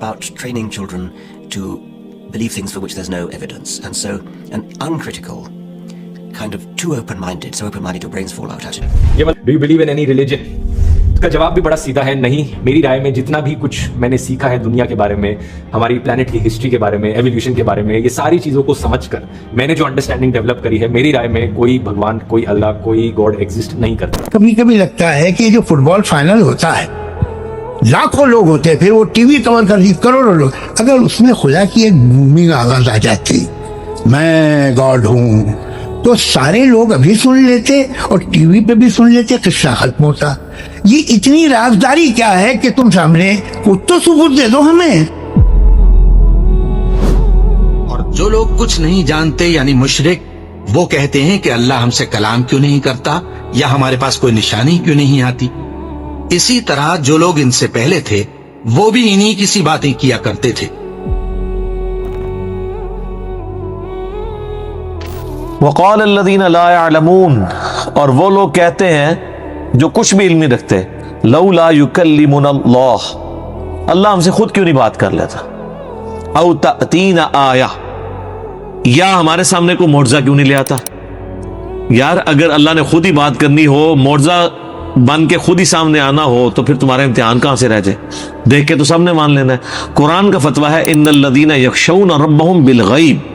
about training children to believe things for which there's no evidence. And so an uncritical, kind of too open-minded, so open-minded your brains fall out at it. Do you believe in any religion? کا جواب بھی بڑا سیدھا ہے، نہیں۔ میری رائے میں جتنا بھی کچھ میں نے سیکھا ہے دنیا کے بارے میں، ہماری پلانٹ کی ہسٹری کے بارے میں، ایولیوشن کے بارے میں، یہ ساری چیزوں کو سمجھ کر میں نے جو انڈرسٹینڈنگ ڈیولپ کری ہے، میری رائے میں کوئی بھگوان، کوئی اللہ، کوئی گاڈ ایگزسٹ نہیں کرتا۔ کبھی کبھی لگتا ہے کہ جو فٹ بال فائنل ہوتا ہے، لاکھوں لوگ ہوتے ہیں، پھر وہ ٹی وی کور کر دی کروڑوں لوگ، اگر اس میں خدا کی ایک بومنگ آواز آ جاتی، میں گاڈ ہوں، تو سارے لوگ ابھی سن لیتے اور ٹی وی پہ بھی سن لیتے، قصہ ختم ہوتا۔ یہ اتنی رازداری کیا ہے کہ تم سامنے کچھ تو ثبوت دے دو ہمیں۔ اور جو لوگ کچھ نہیں جانتے یعنی مشرک، وہ کہتے ہیں کہ اللہ ہم سے کلام کیوں نہیں کرتا، یا ہمارے پاس کوئی نشانی کیوں نہیں آتی۔ اسی طرح جو لوگ ان سے پہلے تھے وہ بھی انہی کسی باتیں کیا کرتے تھے۔ وقال الذین لا يعلمون، اور وہ لوگ کہتے ہیں جو کچھ بھی علم نہیں رکھتے، لولا یکلمنا اللہ، اللہ ہم سے خود کیوں نہیں بات کر لیتا، او تأتینا آیہ، یا ہمارے سامنے کوئی معجزہ کیوں نہیں لے آتا۔ یار اگر اللہ نے خود ہی بات کرنی ہو، معجزہ بن کے خود ہی سامنے آنا ہو، تو پھر تمہارا امتحان کہاں سے رہ جائے؟ دیکھ کے تو سب نے مان لینا ہے۔ قرآن کا فتویٰ ہے ان الذین یخشون ربہم بالغیب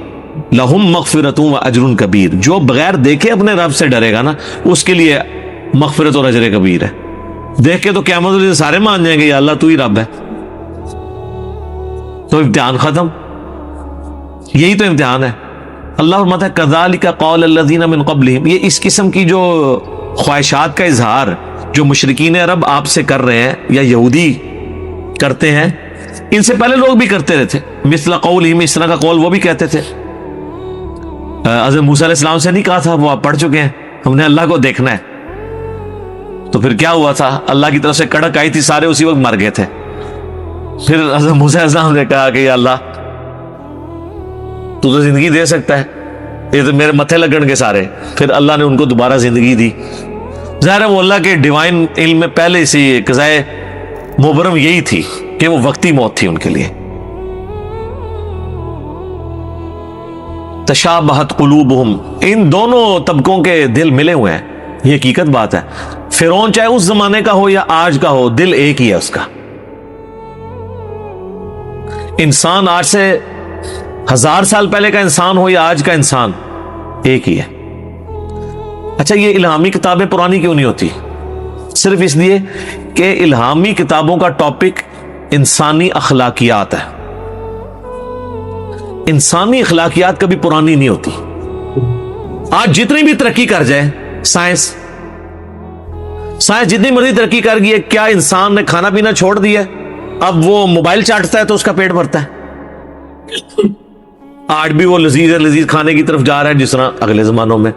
لہم مغفرۃ و اجر کبیر، جو بغیر دیکھے اپنے رب سے ڈرے گا نا، اس کے لیے مغفرت اور اجر کبیر ہے۔ دیکھ کے تو قیامت والے سارے مان جائیں گے یا اللہ تو ہی رب ہے، تو امتحان ختم۔ یہی تو امتحان ہے۔ اللہ فرماتا ہے کذالک قال الذین من قبلہم، یہ اس قسم کی جو خواہشات کا اظہار جو مشرکین عرب آپ سے کر رہے ہیں یا یہودی کرتے ہیں، ان سے پہلے لوگ بھی کرتے رہتے، مثل قولہم، اس طرح کا قول وہ بھی کہتے تھے۔ حضرت موسیٰ علیہ السلام سے نہیں کہا تھا، وہ آپ پڑھ چکے ہیں، ہم نے اللہ کو دیکھنا ہے، تو پھر کیا ہوا تھا؟ اللہ کی طرف سے کڑک آئی تھی، سارے اسی وقت مر گئے تھے۔ پھر حضرت موسیٰ علیہ السلام نے کہا کہ یا اللہ تو زندگی دے سکتا ہے، یہ تو میرے متھے لگن گے سارے۔ پھر اللہ نے ان کو دوبارہ زندگی دی۔ ظاہر ہے وہ اللہ کے ڈیوائن علم میں پہلے سے قضائے مبرم یہی تھی کہ وہ وقتی موت تھی ان کے لیے۔ تشابہت قلوبہم، ان دونوں طبقوں کے دل ملے ہوئے ہیں، یہ حقیقت بات ہے۔ فرعون چاہے اس زمانے کا ہو یا آج کا ہو، دل ایک ہی ہے اس کا۔ انسان آج سے 1000 سال پہلے کا انسان ہو یا آج کا انسان، ایک ہی ہے۔ اچھا یہ الہامی کتابیں پرانی کیوں نہیں ہوتی؟ صرف اس لیے کہ الہامی کتابوں کا ٹاپک انسانی اخلاقیات ہے۔ انسانی اخلاقیات کبھی پرانی نہیں ہوتی۔ آج جتنی بھی ترقی کر جائے سائنس جتنی مرضی ترقی کر گئی ہے، کیا انسان نے کھانا پینا چھوڑ دیا ہے؟ اب وہ موبائل چاٹتا ہے تو اس کا پیٹ بھرتا ہے؟ آج بھی وہ لذیذ کھانے کی طرف جا رہا ہے جس طرح اگلے زمانوں میں۔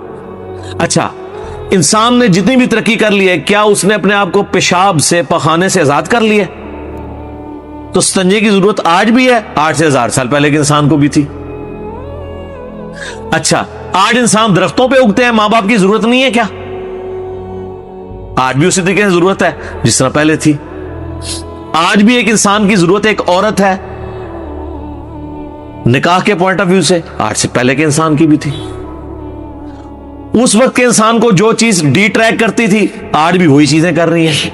اچھا انسان نے جتنی بھی ترقی کر لی ہے، کیا اس نے اپنے آپ کو پیشاب سے، پخانے سے آزاد کر لیا؟ تو استنجے کی ضرورت آج بھی ہے، 8 سے 1000 سال پہلے کے انسان کو بھی تھی۔ اچھا آج انسان درختوں پہ اگتے ہیں، ماں باپ کی ضرورت نہیں ہے کیا؟ آج بھی اسی طریقے سے ضرورت ہے جس طرح پہلے تھی۔ آج بھی ایک انسان کی ضرورت ایک عورت ہے، نکاح کے پوائنٹ آف ویو سے، آج سے پہلے کے انسان کی بھی تھی۔ اس وقت کے انسان کو جو چیز ڈی ٹریک کرتی تھی، آج بھی وہی چیزیں کر رہی ہیں۔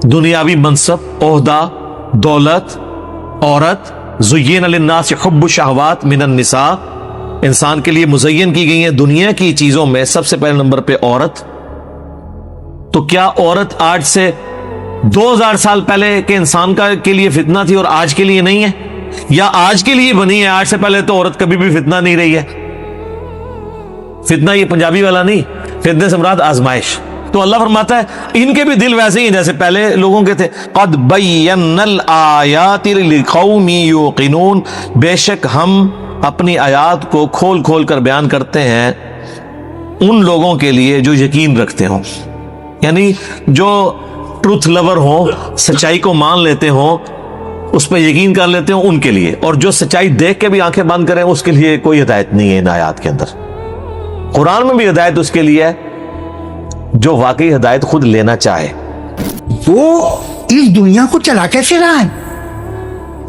دنیاوی منصب، عہدہ، دولت، عورت، زین للناس حب الشہوات من النساء، انسان کے لیے مزین کی گئی ہیں دنیا کی چیزوں میں سب سے پہلے نمبر پہ عورت۔ تو کیا عورت آج سے 2000 سال پہلے کے انسان کے لیے فتنہ تھی اور آج کے لیے نہیں ہے؟ یا آج کے لیے بنی ہے، آج سے پہلے تو عورت کبھی بھی فتنہ نہیں رہی ہے؟ فتنہ یہ پنجابی والا نہیں، فتنے سے مراد آزمائش۔ تو اللہ فرماتا ہے ان کے بھی دل ویسے ہی جیسے پہلے لوگوں کے تھے۔ قد بینا الآیات لقوم یوقنون، بے شک ہم اپنی آیات کو کھول کھول کر بیان کرتے ہیں ان لوگوں کے لیے جو یقین رکھتے ہوں، یعنی جو ٹروتھ لور ہوں، سچائی کو مان لیتے ہوں، اس پہ یقین کر لیتے ہوں، ان کے لیے۔ اور جو سچائی دیکھ کے بھی آنکھیں بند کریں، اس کے لیے کوئی ہدایت نہیں ہے ان آیات کے اندر۔ قرآن میں بھی ہدایت اس کے لیے ہے جو واقعی ہدایت خود لینا چاہے۔ وہ اس دنیا کو چلا کیسے رہا ہے؟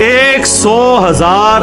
100,000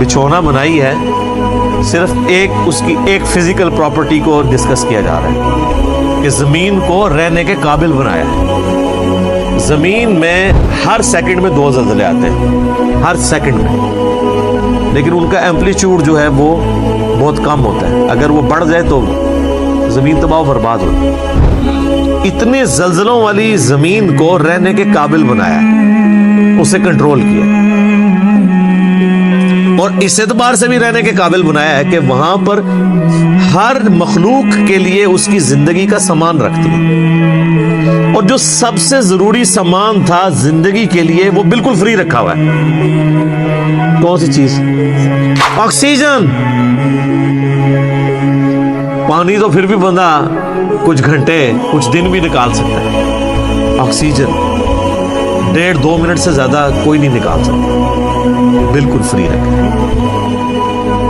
بچھونا بنائی ہے صرف اس کی ایک فزیکل پراپرٹی کو ڈسکس کیا جا رہا ہے کہ زمین کو رہنے کے قابل بنایا ہے. زمین میں ہر سیکنڈ میں 2 زلزلے آتے ہیں، ہر سیکنڈ میں، لیکن ان کا ایمپلیٹیوڈ جو ہے وہ بہت کم ہوتا ہے. اگر وہ بڑھ جائے تو زمین تباہ و برباد ہوتی ہے. اتنے زلزلوں والی زمین کو رہنے کے قابل بنایا، اسے کنٹرول کیا، اور اس اعتبار سے بھی رہنے کے قابل بنایا ہے کہ وہاں پر ہر مخلوق کے لیے اس کی زندگی کا سامان رکھتی ہے، اور جو سب سے ضروری سامان تھا زندگی کے لیے وہ بالکل فری رکھا ہوا ہے. کون سی چیز؟ آکسیجن. پانی تو پھر بھی بندہ کچھ گھنٹے کچھ دن بھی نکال سکتا ہے، آکسیجن 1.5-2 منٹ سے زیادہ کوئی نہیں نکال سکتا، بالکل فری رکھا.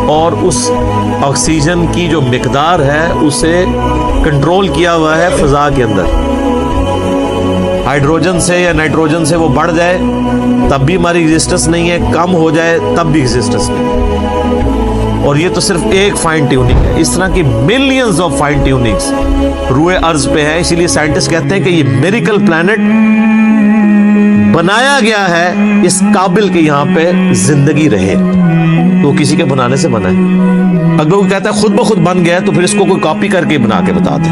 اور اس آکسیجن کی جو مقدار ہے اسے کنٹرول کیا ہوا ہے فضا کے اندر. ہائیڈروجن سے یا نائٹروجن سے وہ بڑھ جائے تب بھی ہماری ایگزسٹنس نہیں ہے، کم ہو جائے تب بھی ایگزسٹنس نہیں ہے. اور یہ تو صرف ایک فائن ٹیوننگ ہے، اس طرح کی ملینز آف فائن ٹیوننگز روئے ارض پہ ہے. اسی لیے سائنٹسٹ کہتے ہیں کہ یہ میریکل پلانٹ بنایا گیا ہے اس قابل کہ یہاں پہ زندگی رہے، تو کسی کے بنانے سے بنا ہے. اگر وہ کہتا ہے خود بخود بن گیا ہے تو پھر اس کو کوئی کاپی کر کے بنا کے بتا دے.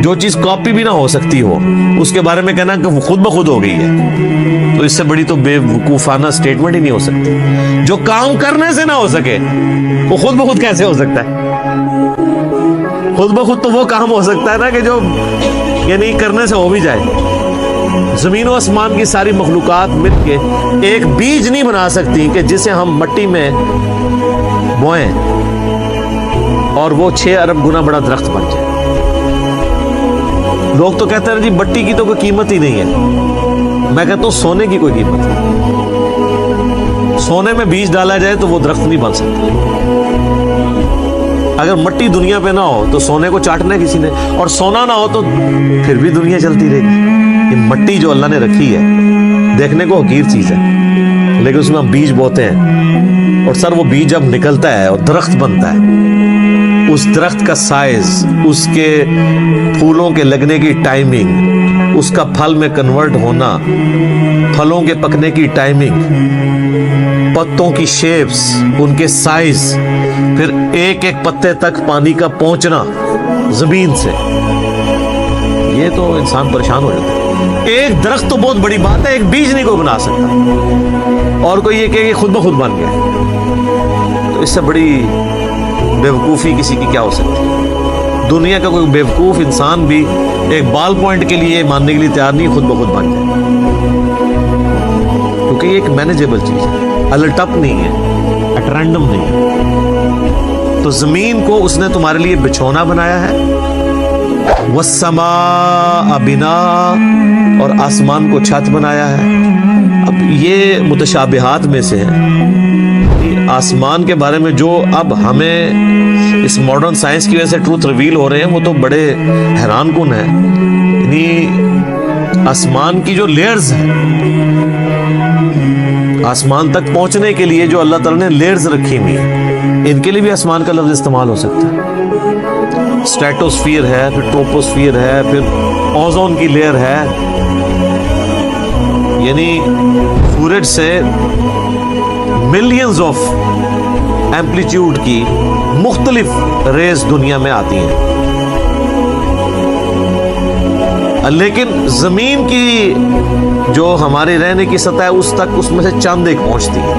جو چیز کاپی بھی نہ ہو سکتی ہو اس کے بارے میں کہنا کہ وہ خود بخود ہو گئی ہے، تو اس سے بڑی تو بے وقوفانہ سٹیٹمنٹ ہی نہیں ہو سکتی. جو کام کرنے سے نہ ہو سکے وہ خود بخود کیسے ہو سکتا ہے؟ خود بخود تو وہ کام ہو سکتا ہے نا کہ جو یعنی کرنے سے ہو بھی جائے. زمین و آسمان کی ساری مخلوقات مل کے ایک بیج نہیں بنا سکتی کہ جسے ہم مٹی میں بوئیں اور وہ 6 ارب گنا بڑا درخت بن جائے. لوگ تو کہتے ہیں جی مٹی کی تو کوئی قیمت ہی نہیں ہے. میں کہتا ہوں سونے کی کوئی قیمت نہیں. سونے میں بیج ڈالا جائے تو وہ درخت نہیں بن سکتا. اگر مٹی دنیا پہ نہ ہو تو سونے کو چاٹنا ہے کسی نے، اور سونا نہ ہو تو پھر بھی دنیا چلتی رہے گی. یہ مٹی جو اللہ نے رکھی ہے دیکھنے کو حقیر چیز ہے، لیکن اس میں ہم بیج بوتے ہیں، اور سر وہ بیج جب نکلتا ہے اور درخت بنتا ہے، اس درخت کا سائز، اس کے پھولوں کے لگنے کی ٹائمنگ، اس کا پھل میں کنورٹ ہونا، پھلوں کے پکنے کی ٹائمنگ، پتوں کی شیپس، ان کے سائز، پھر ایک ایک پتے تک پانی کا پہنچنا زمین سے، یہ تو انسان پریشان ہو جاتا ہے. ایک درخت تو بہت بڑی بات ہے، ایک بیج نہیں کوئی بنا سکتا، اور کوئی یہ کہ خود بخود بن گیا، تو اس سے بڑی بے وقوفی کسی کی کیا ہو سکتی ہے؟ دنیا کا کوئی بے وقوف انسان بھی ایک بال پوائنٹ کے لیے ماننے کے لیے تیار نہیں خود بخود بن جائے، کیونکہ یہ ایک مینیجیبل چیز ہے، الٹپ نہیں ہے، ایٹ رینڈم نہیں ہے. تو زمین کو اس نے تمہارے لیے بچھونا بنایا ہے، والسماء بناء، اور آسمان کو چھت بنایا ہے. اب یہ متشابہات میں سے ہے، آسمان کے بارے میں جو اب ہمیں اس ماڈرن سائنس کی وجہ سے ٹروتھ ریویل ہو رہے ہیں وہ تو بڑے حیران کن ہیں. یعنی آسمان کی جو لیئرز ہیں، آسمان تک پہنچنے کے لیے جو اللہ تعالیٰ نے لیئرز رکھی ہوئی ہیں، ان کے لیے بھی آسمان کا لفظ استعمال ہو سکتا ہے. اسٹریٹوسفیئر ہے، پھر ٹروپوسفیئر ہے، پھر اوزون کی لیئر ہے. یعنی سورج سے ملینز آف ایمپلیٹیوڈ کی مختلف ریز دنیا میں آتی ہیں، لیکن زمین کی جو ہماری رہنے کی سطح ہے اس تک اس میں سے چند ایک پہنچتی ہے.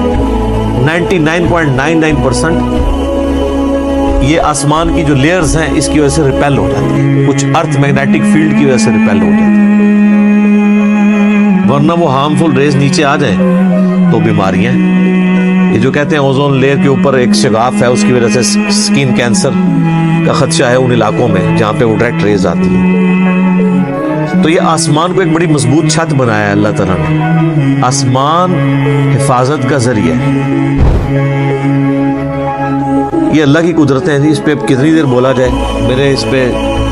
99.99% یہ آسمان کی جو لیئرز ہیں اس کی وجہ سے ریپیل ہو جاتی ہیں، کچھ ارتھ میگنیٹک فیلڈ کی وجہ سے ریپیل ہو جاتی ہیں، ورنہ وہ ہارمفل ریز نیچے آ جائیں تو بیماریاں. یہ جو کہتے ہیں اوزون لیئر کے اوپر ایک شگاف ہے، اس کی وجہ سے سکین کینسر کا خدشہ ہے ان علاقوں میں جہاں پہ وہ ڈائریکٹ ریز آتی ہیں. تو یہ آسمان کو ایک بڑی مضبوط چھت بنایا ہے اللہ تعالیٰ نے. آسمان حفاظت کا ذریعہ ہے. یہ اللہ کی قدرتیں ہیں، اس پہ کتنی دیر بولا جائے. میرے اس پہ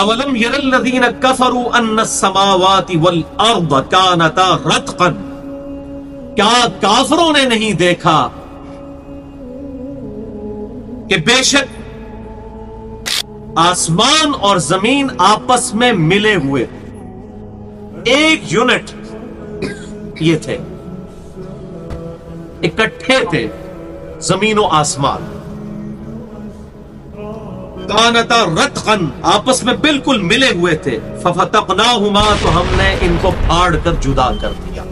اولم یر الذین کفروا ان السماوات والارض کانتا رتقا، کیا کافروں نے نہیں دیکھا کہ بے شک آسمان اور زمین آپس میں ملے ہوئے ایک یونٹ یہ تھے، اکٹھے تھے زمین و آسمان، کانتا رتقا آپس میں بالکل ملے ہوئے تھے، ففتقناہما تو ہم نے ان کو پھاڑ کر جدا کر دیا۔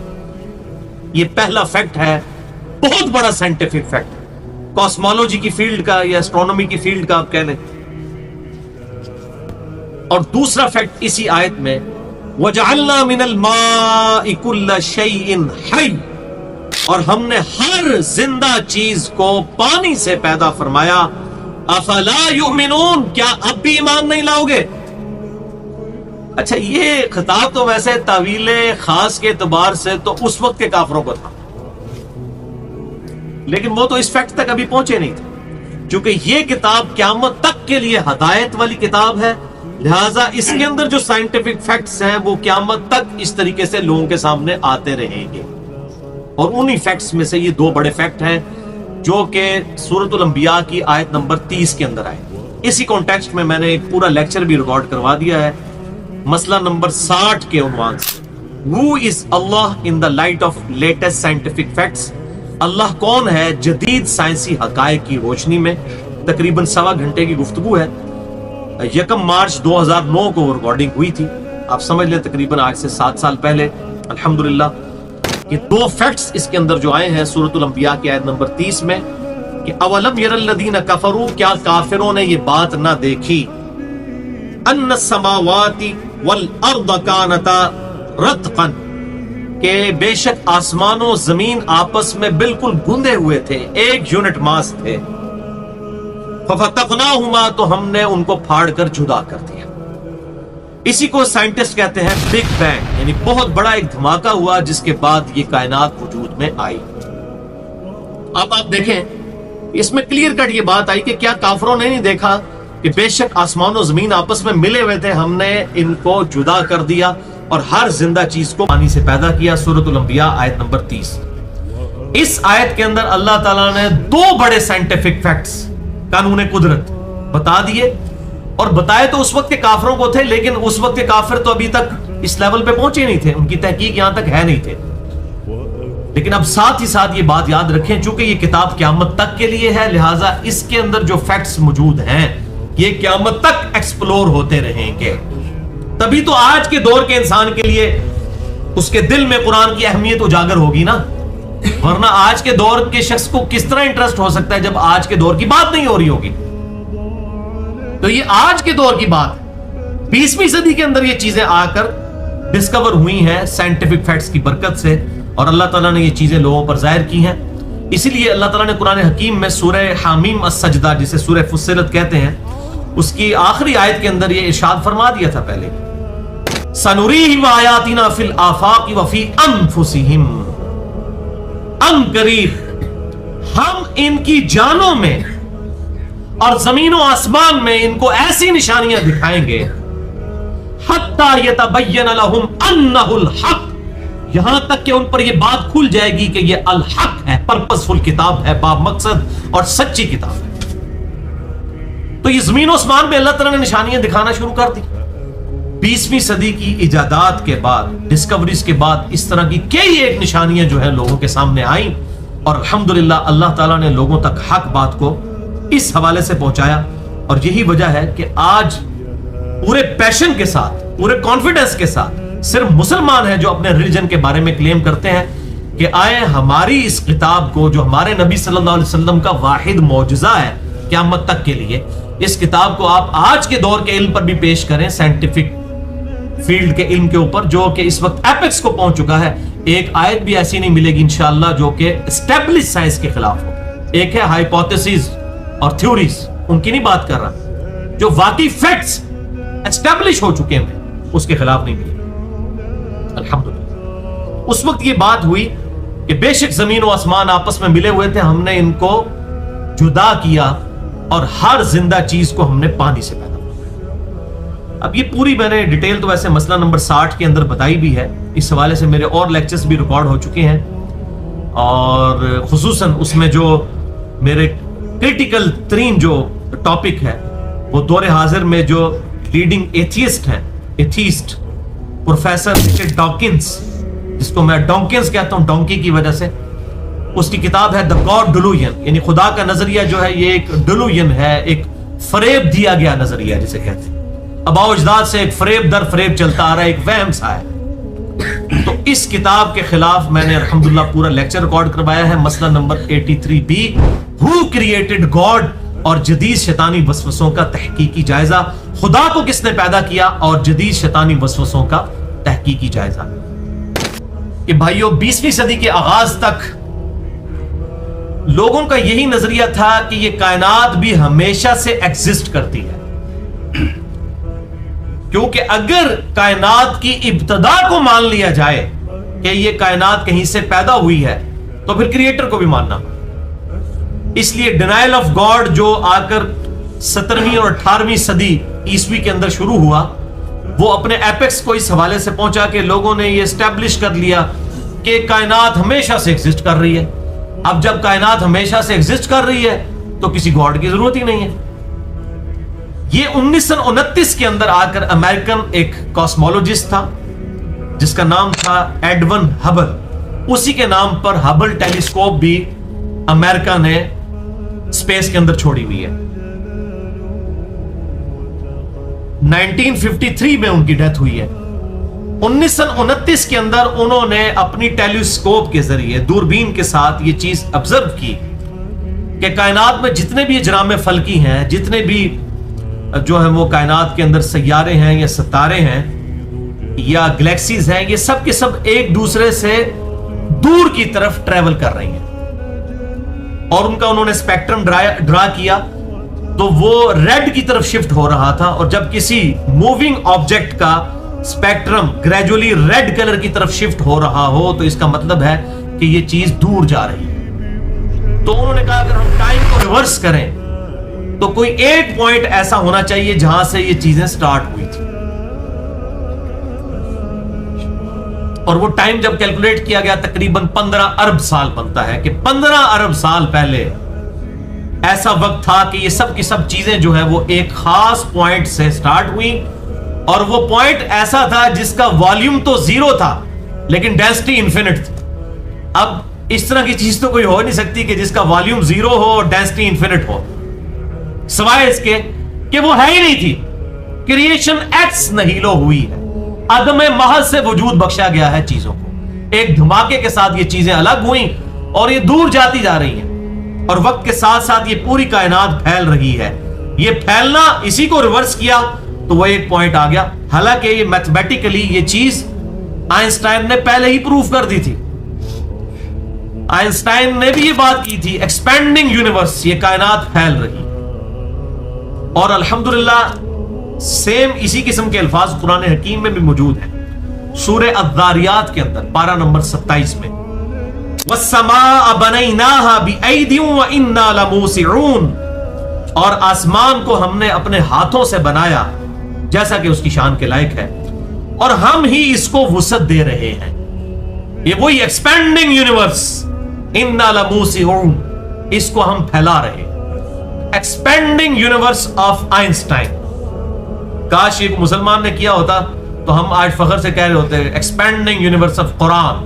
یہ پہلا فیکٹ ہے، بہت بڑا سائنٹیفک فیکٹ، کاسمولوجی کی فیلڈ کا یا اسٹرونومی کی فیلڈ کا آپ کہہ لیں۔ اور دوسرا فیکٹ اسی آیت میں وَجَعَلْنَا مِنَ الْمَاءِ كُلَّ شَيْءٍ حَيٍّ، اور ہم نے ہر زندہ چیز کو پانی سے پیدا فرمایا۔ افلا یؤمنون، کیا اب بھی ایمان نہیں لاؤ گے؟ اچھا، یہ خطاب تو ویسے تعویل خاص کے اعتبار سے تو اس وقت کے کافروں کو تھا، لیکن وہ تو اس فیکٹ تک ابھی پہنچے نہیں تھے، چونکہ یہ کتاب قیامت تک کے لیے ہدایت والی کتاب ہے، لہٰذا اس کے اندر جو سائنٹیفک فیکٹس ہیں وہ قیامت تک اس طریقے سے لوگوں کے سامنے آتے رہیں گے۔ اور انہی فیکٹس میں سے یہ دو بڑے فیکٹ ہیں جو کہ سورۃ الانبیاء کی آیت نمبر 30 کے اندر آئے۔ اسی کانٹیکسٹ میں میں نے ایک پورا لیکچر بھی ریکارڈ کروا دیا ہے، مسئلہ نمبر 60 کے عنوان سے، Who is Allah in the light of latest scientific facts؟ اللہ کون ہے جدید سائنسی حقائق کی روشنی میں؟ تقریباً 1.25 گھنٹے کی گفتگو ہے، 1 مارچ 2009 کو وہ ریکارڈنگ ہوئی تھی، آپ سمجھ لیں تقریباً آج سے 7 سال پہلے۔ الحمدللہ یہ دو فیکٹس اس کے اندر جو آئے ہیں سورۃ الانبیاء کی آیت نمبر 30 میں کہ اولم یر الذین کفروا، کیا کافروں نے یہ بات نہ دیکھی، ان السماوات والارض کانتا رتقا، کہ بے شک آسمان و زمین آپس میں بالکل گندے ہوئے تھے، ایک یونٹ ماس تھے، ففتقناہما تو ہم نے ان کو پھاڑ کر جدا کر دیا۔ اسی کو سائنٹسٹ کہتے ہیں بگ بینگ، یعنی بہت بڑا ایک دھماکہ ہوا جس کے بعد یہ کائنات وجود میں آئی۔ اب آپ دیکھیں اس میں کلیئر کٹ یہ بات آئی کہ کیا کافروں نے نہیں دیکھا کہ بے شک آسمان و زمین آپس میں ملے ہوئے تھے، ہم نے ان کو جدا کر دیا اور ہر زندہ چیز کو پانی سے پیدا کیا۔ سورۃ الانبیاء آیت نمبر 30۔ اس آیت کے اندر اللہ تعالیٰ نے دو بڑے سائنٹیفک فیکٹس، قانون قدرت بتا دیے، اور بتائے تو اس وقت کے کافروں کو تھے، لیکن اس وقت کے کافر تو ابھی تک اس لیول پہ پہنچے نہیں تھے، ان کی تحقیق یہاں تک ہے نہیں تھے۔ لیکن اب ساتھ ہی ساتھ یہ بات یاد رکھیں، چونکہ یہ کتاب قیامت تک کے لیے ہے، لہٰذا اس کے اندر جو فیکٹس موجود ہیں یہ قیامت تک ایکسپلور ہوتے رہیں گے، تبھی تو آج کے دور کے انسان کے لیے اس کے دل میں قرآن کی اہمیت اجاگر ہوگی نا، ورنہ آج کے دور کے شخص کو کس طرح انٹرسٹ ہو سکتا ہے جب آج کے دور کی بات نہیں ہو رہی ہوگی۔ تو یہ آج کے دور کی بات ہے، 20ویں صدی کے اندر یہ چیزیں آ کر ڈسکور ہوئی ہیں سائنٹیفک فیکٹس کی برکت سے، اور اللہ تعالیٰ نے یہ چیزیں لوگوں پر ظاہر کی ہیں۔ اسی لیے اللہ تعالیٰ نے قرآن حکیم میں سورہ حامیم السجدہ، جسے سورہ فصلت کہتے ہیں، اس کی آخری آیت کے اندر یہ ارشاد فرما دیا تھا پہلے، سَنُرِيهِمْ آيَاتِنَا فِي الْآفَاقِ وَفِي أَنفُسِهِمْ، ان قریب ہم ان کی جانوں میں اور زمین و آسمان میں ان کو ایسی نشانیاں دکھائیں گے، حَتَّى يَتَبَيَّنَ لَهُمْ أَنَّهُ الْحَقُّ، یہاں تک کہ ان پر یہ بات کھل جائے گی کہ یہ الحق ہے، پرپسفل کتاب ہے، با مقصد اور سچی کتاب ہے۔ تو یہ زمین و آسمان میں اللہ تعالیٰ نے نشانیاں دکھانا شروع کر دی۔ 20ویں صدی کی ایجادات کے بعد، ڈسکوریز کے بعد، اس طرح کی کئی ایک نشانیاں جو ہیں لوگوں کے سامنے آئیں، اور الحمدللہ اللہ تعالیٰ نے لوگوں تک حق بات کو اس حوالے سے پہنچایا۔ اور یہی وجہ ہے کہ آج پورے پیشن کے ساتھ، پورے کانفیڈنس کے ساتھ صرف مسلمان ہیں جو اپنے ریلیجن کے بارے میں کلیم کرتے ہیں کہ آئے ہماری اس کتاب کو، جو ہمارے نبی صلی اللہ علیہ وسلم کا واحد معجزہ ہے قیامت تک کے لیے، اس کتاب کو آپ آج کے دور کے علم پر بھی پیش کریں، سائنٹیفک فیلڈ کے علم کے اوپر، جو کہ اس وقت ایپکس کو پہنچ چکا ہے۔ ایک آیت بھی ایسی نہیں ملے گی انشاءاللہ جو کہ اسٹیبلش سائنس کے خلاف ہو۔ ایک ہے ہائپوتھیسز اور تھیوریز، ان کی نہیں بات کر رہا، جو واقعی فیکٹس اسٹیبلش ہو چکے ہیں اس کے خلاف نہیں ملے۔ الحمدللہ اس وقت یہ بات ہوئی کہ بے شک زمین و آسمان آپس میں ملے ہوئے تھے، ہم نے ان کو جدا کیا اور ہر زندہ چیز کو ہم نے پانی سے پیدا کیا۔ اب یہ پوری میں نے ڈیٹیل تو ویسے مسئلہ نمبر 60 کے اندر بتائی بھی ہے، اس حوالے سے میرے اور لیکچرز بھی ریکارڈ ہو چکے ہیں، اور خصوصاً اس میں جو میرے کرٹیکل ترین جو ٹاپک ہے وہ دور حاضر میں جو لیڈنگ ایتھیسٹ ہیں، ایتھیسٹ پروفیسر رچرڈ ڈاکنز، جس کو میں ڈونکنز کہتا ہوں ڈونکی کی وجہ سے، اس کی کتاب ہے The God Delusion، یعنی خدا کا نظریہ جو ہے یہ ایک ڈیلوژن ہے، ایک فریب دیا گیا نظریہ جسے کہتے ہیں، آباء و اجداد سے ایک فریب در فریب چلتا آ رہا ہے، ایک وہم سا ہے۔ تو اس کتاب کے خلاف میں نے الحمدللہ پورا لیکچر ریکارڈ کروایا ہے، مسئلہ number 83B، Who Created God، اور جدید شیطانی وسوسوں کا تحقیقی جائزہ، خدا کو کس نے پیدا کیا اور جدید شیطانی وسوسوں کا تحقیقی جائزہ۔ کہ بھائیو 20ویں صدی کے آغاز تک لوگوں کا یہی نظریہ تھا کہ یہ کائنات بھی ہمیشہ سے ایگزسٹ کرتی ہے، کیونکہ اگر کائنات کی ابتدا کو مان لیا جائے کہ یہ کائنات کہیں سے پیدا ہوئی ہے تو پھر کریٹر کو بھی ماننا۔ اس لیے ڈینائل آف گاڈ جو آ کر 17ویں اور 18ویں صدی عیسوی کے اندر شروع ہوا، وہ اپنے ایپیکس کو اس حوالے سے پہنچا کہ لوگوں نے یہ اسٹیبلش کر لیا کہ کائنات ہمیشہ سے ایگزسٹ کر رہی ہے۔ اب جب کائنات ہمیشہ سے ایگزسٹ کر رہی ہے تو کسی گاڈ کی ضرورت ہی نہیں ہے۔ یہ 1929 کے اندر آ کر امریکن ایک کاسمولوجسٹ تھا جس کا نام تھا ایڈون ہبل، اسی کے نام پر ہبل ٹیلیسکوپ بھی امریکہ نے اسپیس کے اندر چھوڑی ہوئی ہے۔ 1953 میں ان کی ڈیتھ ہوئی ہے۔ 1929 کے اندر انہوں نے اپنی ٹیلیسکوپ کے ذریعے دوربین کے ساتھ یہ چیز آبزرو کی کہ کائنات میں جتنے بھی اجرام فلکی ہیں، جتنے بھی جو ہے وہ کائنات کے اندر سیارے ہیں یا ستارے ہیں یا گلیکسیز ہیں، یہ سب کے سب ایک دوسرے سے دور کی طرف ٹریول کر رہی ہیں، اور ان کا انہوں نے اسپیکٹرم ڈرا کیا تو وہ ریڈ کی طرف شفٹ ہو رہا تھا، اور جب کسی موونگ آبجیکٹ کا اسپیکٹرم گریجولی ریڈ کلر کی طرف شفٹ ہو رہا ہو تو اس کا مطلب ہے کہ یہ چیز دور جا رہی ہے۔ تو انہوں نے کہا اگر ہم ٹائم کو ریورس کریں تو کوئی ایک پوائنٹ ایسا ہونا چاہیے جہاں سے یہ چیزیں سٹارٹ ہوئی تھی، اور وہ ٹائم جب کیلکولیٹ کیا گیا تقریباً 15 ارب سال بنتا ہے کہ 15 ارب سال پہلے ایسا وقت تھا کہ یہ سب کی سب چیزیں جو ہے وہ ایک خاص پوائنٹ سے سٹارٹ ہوئی، اور وہ پوائنٹ ایسا تھا جس کا والیوم تو 0 تھا لیکن ڈینسٹی انفینٹ تھی۔ اب اس طرح کی چیز تو کوئی ہو نہیں سکتی کہ جس کا والیوم 0 ہو اور ڈینسٹی انفینٹ ہو، سوائے اس کے کہ وہ ہے ہی نہیں تھی، کریشن ایکس نہیلو ہوئی ہے، عدم محض سے وجود بخشا گیا ہے چیزوں کو، ایک دھماکے کے ساتھ یہ چیزیں الگ ہوئیں اور یہ دور جاتی جا رہی ہیں، اور وقت کے ساتھ ساتھ یہ پوری کائنات پھیل رہی ہے۔ یہ پھیلنا اسی کو ریورس کیا تو وہ ایک پوائنٹ آ گیا، حالانکہ یہ میتھمیٹیکلی یہ چیز آئنسٹائن نے پہلے ہی پروف کر دی تھی۔ آئنسٹائن نے بھی یہ بات کی تھی، ایکسپینڈنگ یونیورس، یہ کائنات پھیل رہی، اور الحمدللہ سیم اسی قسم کے الفاظ قرآن حکیم میں بھی موجود ہیں۔ سورہ الذاریات کے اندر پارہ نمبر 27 میں وَالسَّمَاءَ بَنَيْنَاهَا بِأَيْدٍ وَإِنَّا لَمُوسِعُونَ، اور آسمان کو ہم نے اپنے ہاتھوں سے بنایا جیسا کہ اس کی شان کے لائق ہے، اور ہم ہی اس کو وسعت دے رہے ہیں۔ یہ وہی ایکسپینڈنگ یونیورس، اِنَّا لَمُوسِعُونَ، اس کو ہم پھیلا رہے ہیں۔ ایکسپینڈنگ یونیورس آف آئنسٹائن، کاش ایک مسلمان نے کیا ہوتا تو ہم آج فخر سے کہہ رہے ہوتے ایکسپینڈنگ یونیورس آف قرآن۔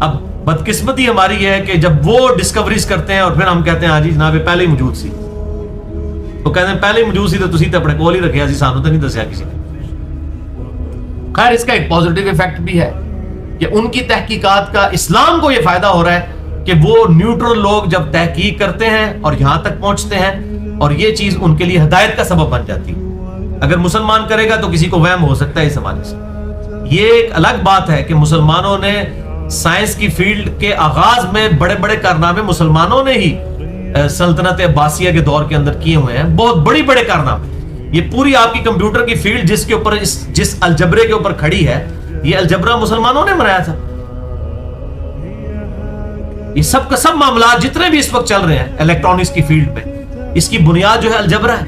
اب بدقسمتی ہماری یہ ہے کہ جب وہ ڈسکوریز کرتے ہیں اور پھر ہم کہتے ہیں ہاں جی جناب پہلے ہی موجود سی، تو کہتے ہیں پہلے ہی موجود سی تو تسی تے اپنے کول ہی رکھیا سی، سانوں تو نہیں دسیا کسی نے۔ خیر اس کا ایک پازیٹیو ایفیکٹ بھی ہے کہ ان کی تحقیقات کا اسلام کو یہ فائدہ ہو رہا ہے کہ وہ نیوٹرل لوگ جب تحقیق کرتے ہیں اور یہاں تک پہنچتے ہیں اور یہ چیز ان کے لیے ہدایت کا سبب بن جاتی ہے۔ اگر مسلمان کرے گا تو کسی کو وہم ہو سکتا ہے اس حوالے سے۔ یہ ایک الگ بات ہے کہ مسلمانوں نے سائنس کی فیلڈ کے آغاز میں بڑے بڑے کارنامے مسلمانوں نے ہی سلطنت عباسیہ کے دور کے اندر کیے ہوئے ہیں، بہت بڑے کارنامے۔ یہ پوری آپ کی کمپیوٹر کی فیلڈ جس کے اوپر جس الجبرے کے اوپر کھڑی ہے، یہ الجبرا مسلمانوں نے بنایا تھا۔ یہ سب کا سب معاملات جتنے بھی اس وقت چل رہے ہیں الیکٹرانکس کی فیلڈ میں، اس کی بنیاد جو ہے الجبرا ہے۔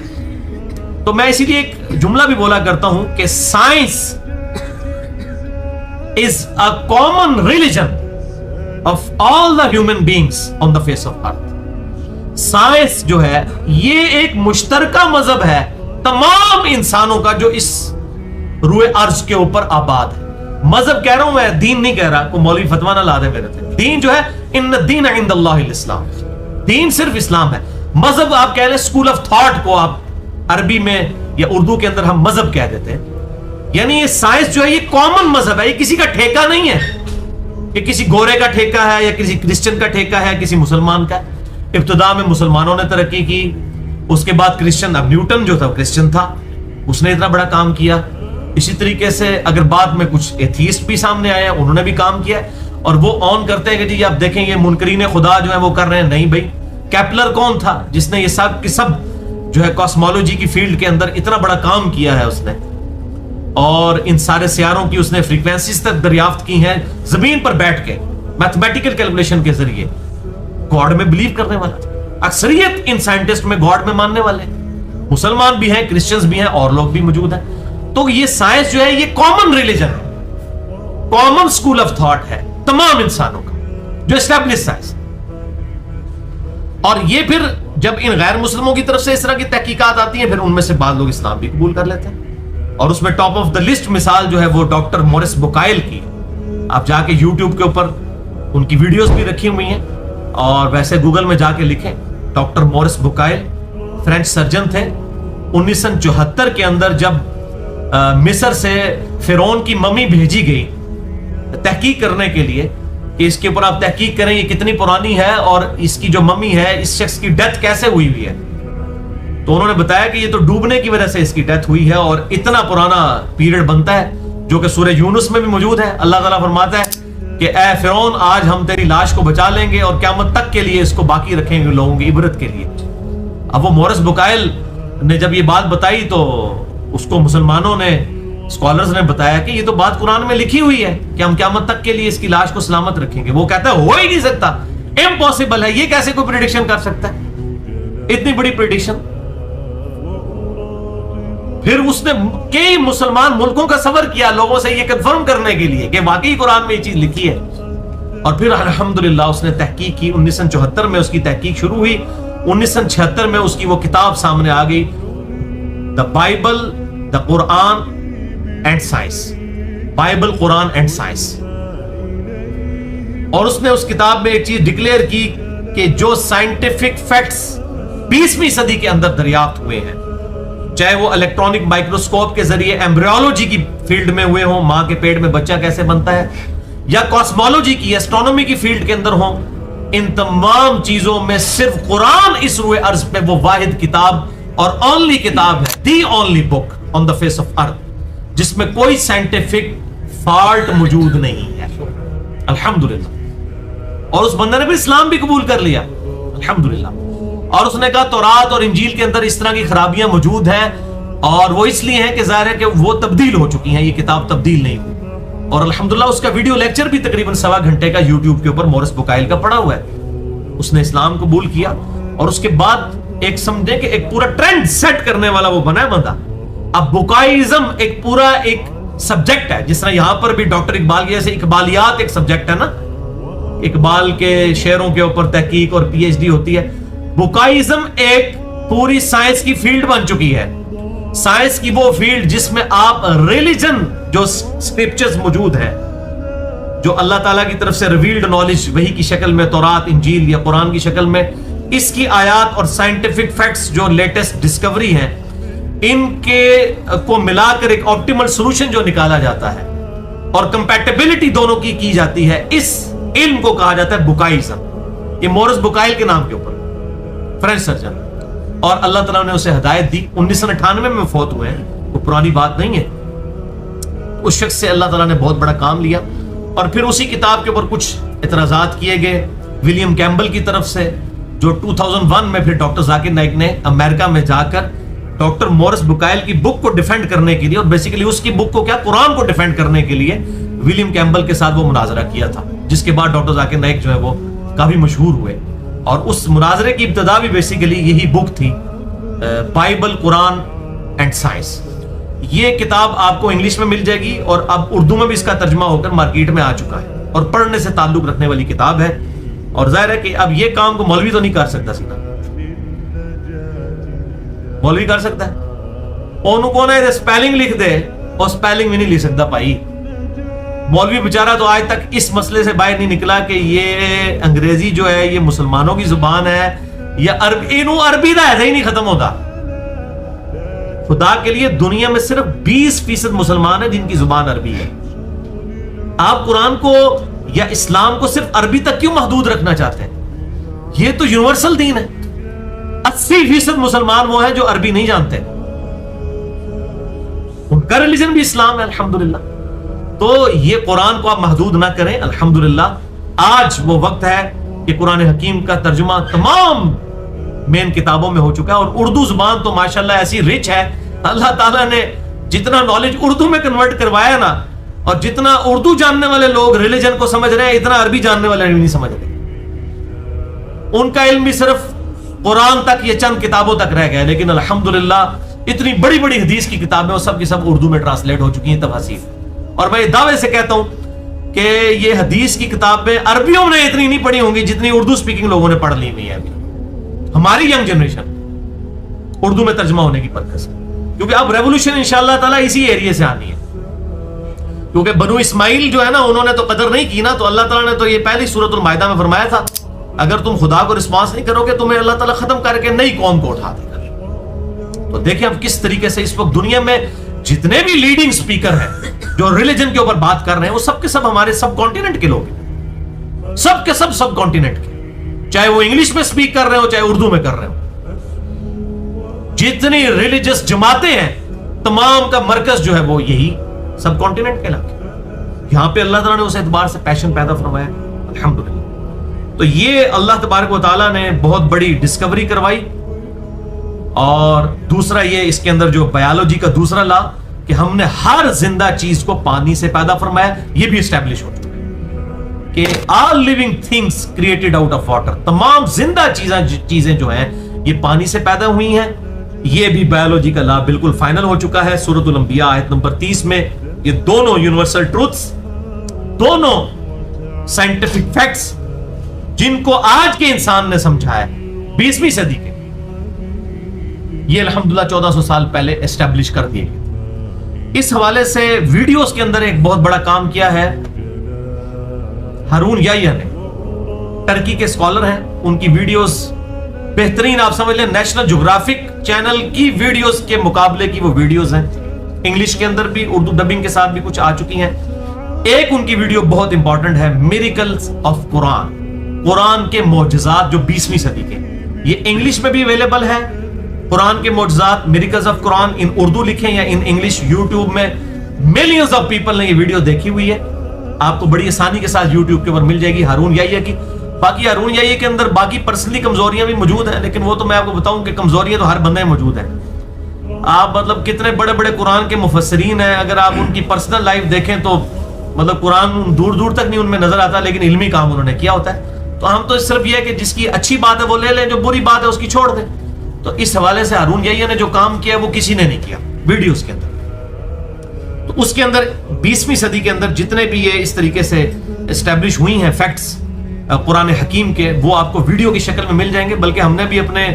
تو میں اسی لیے ایک جملہ بھی بولا کرتا ہوں کہ science is a common religion of all the human beings on the face of earth. Science جو ہے یہ ایک مشترکہ مذہب ہے تمام انسانوں کا جو اس روئے ارض کے اوپر آباد ہے. مذہب کہہ رہا ہوں میں, دین نہیں کہہ رہا, کوئی مولوی فتویٰ نہ لا دے میرے تھے. دین جو ہے ان الدین عند اللہ الاسلام, دین صرف اسلام ہے. مذہب آپ کہہ لیں اسکول آف تھاٹ کو آپ عربی میں یا اردو کے اندر ہم مذہب کہہ دیتے ہیں. یعنی یہ سائنس جو ہے یہ کامن مذہب ہے, یہ کسی کا ٹھیکہ نہیں ہے کہ کسی گورے کا ٹھیکہ ہے یا کسی کرسچن کا ٹھیکہ ہے, کسی مسلمان کا. ابتدا میں مسلمانوں نے ترقی کی, اس کے بعد کرسچن, اب نیوٹن جو تھا کرسچن تھا, اس نے اتنا بڑا کام کیا. اسی طریقے سے اگر بعد میں کچھ ایتھیسٹ بھی سامنے آئے انہوں نے بھی کام کیا, اور وہ آن کرتے ہیں کہ جی آپ دیکھیں یہ منکرین خدا جو ہے وہ کر رہے ہیں. نہیں بھائی, کیپلر کون تھا جس نے یہ سب کی سب جو ہے کاسمولوجی کی فیلڈ کے اندر اتنا بڑا کام کیا ہے اس نے, اور ان سارے سیاروں کی اس نے فریکوینسیز تک دریافت کی ہیں زمین پر بیٹھ کے میتھمیٹیکل کیلکولیشن کے ذریعے. گاڈ میں بلیو کرنے والا, اکثریت ان سائنٹسٹ میں گاڈ میں ماننے والے, مسلمان بھی ہیں, کرسچنز بھی ہیں, اور لوگ بھی موجود ہیں. تو یہ سائنس جو ہے یہ کامن ریلیجن ہے, کامن اسکول آف تھاٹ ہے تمام انسانوں کا, جو اسٹیبلش سائنس. اور یہ پھر جب ان غیر مسلموں کی طرف سے اس طرح کی تحقیقات آتی ہیں, پھر ان میں سے بعض لوگ اسلام بھی قبول کر لیتے ہیں. اور اس میں ٹاپ آف دا لسٹ مثال جو ہے وہ ڈاکٹر مورس بکائل کی. آپ جا کے یوٹیوب کے اوپر ان کی ویڈیوز بھی رکھی ہوئی ہیں, اور ویسے گوگل میں جا کے لکھیں ڈاکٹر مورس بکائل فرینچ سرجن تھے. 1974 کے اندر جب مصر سے فرعون کی ممی بھیجی گئی تحقیق کرنے کے لیے کہ اس کے اوپر آپ تحقیق کریں یہ کتنی پرانی ہے اور اس کی جو ممی ہے اس شخص کی ڈیتھ کیسے ہوئی ہوئی ہے, تو انہوں نے بتایا کہ یہ تو ڈوبنے کی وجہ سے اس کی ڈیتھ ہوئی ہے, اور اتنا پرانا پیریڈ بنتا ہے جو کہ سورہ یونس میں بھی موجود ہے. اللہ تعالیٰ فرماتا ہے کہ اے فرعون آج ہم تیری لاش کو بچا لیں گے اور قیامت تک کے لیے اس کو باقی رکھیں گے لوگوں کی عبرت کے لیے. اب وہ مورس بکائل نے جب یہ بات بتائی تو اس کو مسلمانوں نے, اسکالرز نے بتایا کہ یہ تو بات قرآن میں لکھی ہوئی ہے کہ ہم قیامت تک کے لیے اس کی لاش کو سلامت رکھیں گے. وہ کہتا ہے ہو ہی نہیں سکتا, امپاسبل ہے, یہ کیسے کوئی پریڈکشن کر سکتا ہے اتنی بڑی پریڈکشن. پھر اس نے کئی مسلمان ملکوں کا سفر کیا لوگوں سے یہ کنفرم کرنے کے لیے کہ واقعی قرآن میں یہ چیز لکھی ہے, اور پھر الحمدللہ اس نے تحقیق کی. 1974 میں اس کی تحقیق شروع ہوئی. 1976 میں اس کی وہ کتاب سامنے آ گئی, the Bible, the Quran and science, Bible, Quran and science. اور اس نے اس کتاب میں ایک چیز ڈکلیئر کی کہ جو سائنٹیفک فیکٹس 20ویں صدی کے اندر دریافت ہوئے ہیں, چاہے وہ الیکٹرانک مائکروسکوپ کے ذریعے ایمبریولوجی کی فیلڈ میں ہوئے ہوں, ماں کے پیٹ میں بچہ کیسے بنتا ہے, یا کاسمولوجی کی, ایسٹرونومی کی فیلڈ کے اندر ہوں, ان تمام چیزوں میں صرف قرآن اس روئے ارض پہ وہ واحد کتاب اور اونلی کتاب ہے, the only book on the face of earth جس میں کوئی سائنٹیفک فالٹ موجود نہیں ہے. الحمدللہ. اور اس بندے نے بھی اسلام بھی قبول کر لیا الحمدللہ. اور اس نے کہا تورات اور انجیل کے اندر اس طرح کی خرابیاں موجود ہیں, اور وہ اس لیے ہیں کہ ظاہر ہے کہ وہ تبدیل ہو چکی ہیں, یہ کتاب تبدیل نہیں ہوئی. اور الحمدللہ اس کا ویڈیو لیکچر بھی تقریباً 1.25 گھنٹے کا یوٹیوب کے اوپر مورس بکائل کا پڑا ہوا ہے. اس نے اسلام قبول کیا, اور اس کے بعد ایک سمجھے کہ ایک پورا ٹرینڈ سیٹ کرنے والا وہ بنا ہے بندہ. اب بکائزم ایک پورا ایک سبجیکٹ ہے, جس طرح یہاں پر بھی ڈاکٹر اقبال کی جیسے اقبالیات ایک سبجیکٹ ہے نا, اقبال کے شعروں کے اوپر تحقیق اور پی ایچ ڈی ہوتی ہے. بکائزم ایک پوری سائنس کی فیلڈ بن چکی ہے, سائنس کی وہ فیلڈ جس میں آپ ریلیجن جو اسکرپچرز موجود ہیں, جو اللہ تعالیٰ کی طرف سے ریویلڈ نالج وحی کی شکل میں تورات, انجیل یا قرآن کی شکل میں, اس کی آیات اور سائنٹیفک فیکٹس جو لیٹسٹ ڈسکوری ہیں, ان کے کو ملا کر ایک آپٹیمل سولوشن جو نکالا جاتا ہے اور کمپیٹیبلٹی دونوں کی جاتی ہے, اس علم کو کہا جاتا ہے بکائزم. یہ مورس بکائل کے نام کے اوپر, فرینچ سرجن, اور اللہ تعالیٰ نے اسے ہدایت دی. 1998 میں فوت ہوئے ہیں, وہ پرانی بات نہیں ہے. اس شخص سے اللہ تعالیٰ نے بہت بڑا کام لیا, اور پھر اسی کتاب کے اوپر کچھ اعتراضات کیے گئے ولیم کیمبل کی طرف سے, جو 2001 میں پھر ڈاکٹر ذاکر نائک نے امریکہ میں جا کر ڈاکٹر مورس بکائل کی بک کو ڈیفینڈ کرنے کے لیے, اور بیسیکلی اس کی بک کو کیا قرآن کو ڈیفینڈ کرنے کے لیے ولیم کیمبل کے ساتھ وہ مناظرہ کیا تھا, جس کے بعد ڈاکٹر ذاکر نائک جو ہے وہ کافی مشہور ہوئے. اور اس مناظرے کی ابتدا بھی بیسیکلی یہی بک تھی, بائبل, قرآن اینڈ سائنس. یہ کتاب آپ کو انگلش میں مل جائے گی اور اب اردو میں بھی اس کا ترجمہ ہو کر مارکیٹ میں آ چکا ہے اور پڑھنے سے تعلق رکھنے والی کتاب ہے. اور ظاہر ہے کہ اب یہ کام کو مولوی تو نہیں کر سکتا. سیدھا مولوی کر سکتا ہے؟ اونوں کو نا اسپیلنگ لکھ دے اور اسپیلنگ بھی نہیں لکھ سکتا بھائی. مولوی بیچارہ تو آج تک اس مسئلے سے باہر نہیں نکلا کہ یہ انگریزی جو ہے یہ مسلمانوں کی زبان ہے یا عربی. عربی کا ایسا ہی نہیں ختم ہوتا. خدا کے لیے دنیا میں صرف 20% مسلمان ہیں جن کی زبان عربی ہے. آپ قرآن کو یا اسلام کو صرف عربی تک کیوں محدود رکھنا چاہتے ہیں؟ یہ تو یونیورسل دین ہے. 80% مسلمان وہ ہیں جو عربی نہیں جانتے. ان کا ریلیجن بھی اسلام ہے الحمدللہ. تو یہ قرآن کو آپ محدود نہ کریں. الحمدللہ آج وہ وقت ہے کہ قرآن حکیم کا ترجمہ تمام مین کتابوں میں ہو چکا ہے. اور اردو زبان تو ماشاءاللہ ایسی رچ ہے. اللہ تعالیٰ نے جتنا نالج اردو میں کنورٹ کروایا نا, اور جتنا اردو جاننے والے لوگ ریلیجن کو سمجھ رہے ہیں اتنا عربی جاننے والے نہیں سمجھ رہے. ان کا علم بھی صرف قرآن تک یہ چند کتابوں تک رہ گیا. لیکن الحمدللہ اتنی بڑی بڑی حدیث کی کتابیں وہ سب کی سب اردو میں ٹرانسلیٹ ہو چکی ہیں تفاسیر. اور میں دعوے سے کہتا ہوں کہ یہ حدیث کی کتابیں عربیوں نے اتنی نہیں پڑھی ہوں گی جتنی اردو سپیکنگ لوگوں نے پڑھ لی ہوئی ہے ابھی. ہماری ینگ جنریشن اردو میں ترجمہ ہونے کی برکت سے, کیونکہ اب ریولوشن انشاءاللہ تعالیٰ اسی ایریے سے آنی ہے. کیونکہ بنو اسماعیل جو ہے نا انہوں نے تو قدر نہیں کی نا, تو اللہ تعالیٰ نے تو یہ پہلی سورۃ المائدہ میں فرمایا تھا اگر تم خدا کو رسپانس نہیں کرو گے تمہیں اللہ تعالیٰ ختم کر کے نئی قوم کو اٹھا دے گا. تو دیکھیں اب کس طریقے سے اس وقت دنیا میں جتنے بھی لیڈنگ سپیکر ہیں جو ریلیجن کے اوپر بات کر رہے ہیں وہ سب کے سب ہمارے سب کانٹیننٹ کے لوگ ہیں. سب کے سب کانٹیننٹ کے, چاہے وہ انگلش میں سپیک کر رہے ہو چاہے اردو میں کر رہے ہو. جتنی ریلیجس جماعتیں ہیں تمام کا مرکز جو ہے وہ یہی سب کانٹیننٹ کے علاقے. یہاں پہ اللہ تعالیٰ نے اس اعتبار سے پیشن پیدا فرمایا الحمدللہ. تو یہ اللہ تبارک و تعالیٰ نے بہت بڑی ڈسکوری کروائی. اور دوسرا یہ اس کے اندر جو بایولوجی کا دوسرا لا کہ ہم نے ہر زندہ چیز کو پانی سے پیدا فرمایا, یہ بھی اسٹیبلش ہو چکا ہے کہ all living things created out of water, تمام زندہ چیزیں جو ہیں یہ پانی سے پیدا ہوئی ہیں. یہ بھی بایولوجی کا لا بالکل فائنل ہو چکا ہے. سورۃ الانبیاء آیت نمبر 30 میں یہ دونوں یونیورسل ٹروتس, دونوں سائنٹیفک فیکٹس جن کو آج کے انسان نے سمجھا ہے 20ویں صدی کے, یہ الحمدللہ 1400 سال پہلے اسٹیبلش کر دیے. اس حوالے سے ویڈیوز کے اندر ایک بہت بڑا کام کیا ہے ہارون یحییٰ نے. ترکی کے اسکالر ہیں, ان کی ویڈیوز بہترین, آپ سمجھ لیں نیشنل جغرافک چینل کی ویڈیوز کے مقابلے کی وہ ویڈیوز ہیں. انگلش کے اندر بھی اردو ڈبنگ کے ساتھ بھی کچھ آ چکی ہیں. ایک ان کی ویڈیو بہت امپورٹنٹ ہے, میریکلز آف قرآن, قرآن کے معجزات جو 20ویں صدی کے. یہ انگلش میں بھی اویلیبل ہے. قرآن کے معجزات میریکلز آف قرآن ان اردو لکھیں یا ان انگلش, یوٹیوب میں ملینز آف پیپل نے یہ ویڈیو دیکھی ہوئی ہے. آپ کو بڑی آسانی کے ساتھ یوٹیوب کے اوپر مل جائے گی ہارون یحییٰ کی. باقی ہارون یحییٰ کے اندر باقی پرسنلی کمزوریاں بھی موجود ہیں, لیکن وہ تو میں آپ کو بتاؤں کہ کمزوریاں تو ہر بندے میں موجود ہیں. آپ مطلب کتنے بڑے بڑے قرآن کے مفسرین ہیں, اگر آپ ان کی پرسنل لائف دیکھیں تو مطلب قرآن دور دور تک نہیں ان میں نظر آتا, لیکن علمی کام انہوں نے کیا ہوتا ہے. تو ہم تو صرف یہ ہے کہ جس کی اچھی بات ہے وہ لے لیں, جو بری بات ہے اس کی چھوڑ دیں. تو اس حوالے سے ہارون یحییٰ نے جو کام کیا وہ کسی نے نہیں کیا ویڈیوز کے اندر. تو اس کے اندر 20ویں صدی کے اندر جتنے بھی یہ اس طریقے سے اسٹیبلش ہوئی ہیں فیکٹس قرآن حکیم کے, وہ آپ کو ویڈیو کی شکل میں مل جائیں گے. بلکہ ہم نے بھی اپنے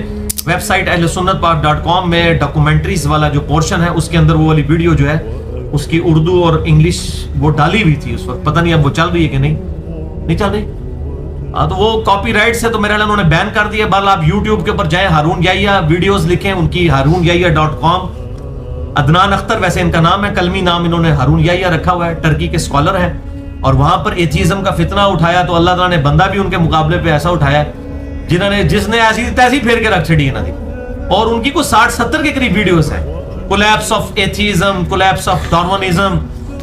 ویب سائٹ ahlsunnatpath.com میں ڈاکومنٹریز والا جو پورشن ہے اس کے اندر وہ والی ویڈیو جو ہے اس کی اردو اور انگلش وہ ڈالی ہوئی تھی اس وقت. پتہ نہیں اب وہ چل رہی ہے کہ نہیں چل رہی. تو وہ کاپی رائٹ سے تو میرے خیال انہوں نے بین کر دیا. بہرحال آپ یوٹیوب کے اوپر جائیں, ہارون یحییٰ ویڈیوز لکھیں, ان کی haroonyahya.com. عدنان اختر ویسے ان کا نام ہے, کلمی نام انہوں نے ہارون یحییٰ رکھا ہوا ہے. ٹرکی کے اسکالر ہیں اور وہاں پر ایتھیزم کا فتنہ اٹھایا تو اللہ تعالیٰ نے بندہ بھی ان کے مقابلے پہ ایسا اٹھایا جس نے ایسی تیسی پھیر کے رکھ چھڑی انہوں نے. اور ان کی کوئی 60-70 کے قریب ویڈیوز ہیں. Collapse of atheism, collapse of Darwinism,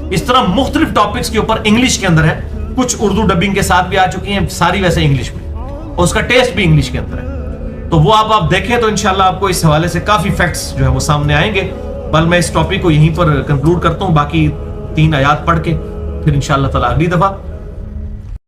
اس طرح مختلف ٹاپکس کے اوپر انگلش کے اندر ہے. کچھ اردو ڈبنگ کے ساتھ بھی آ چکی ہیں, ساری ویسے انگلش میں, اور اس کا ٹیسٹ بھی انگلش کے اندر ہے. تو وہ آپ دیکھیں تو انشاءاللہ آپ کو اس حوالے سے کافی فیکٹس جو ہے وہ سامنے آئیں گے. بل میں اس ٹاپک کو یہیں پر کنکلوڈ کرتا ہوں, باقی 3 آیات پڑھ کے پھر انشاءاللہ تعالی اگلی دفعہ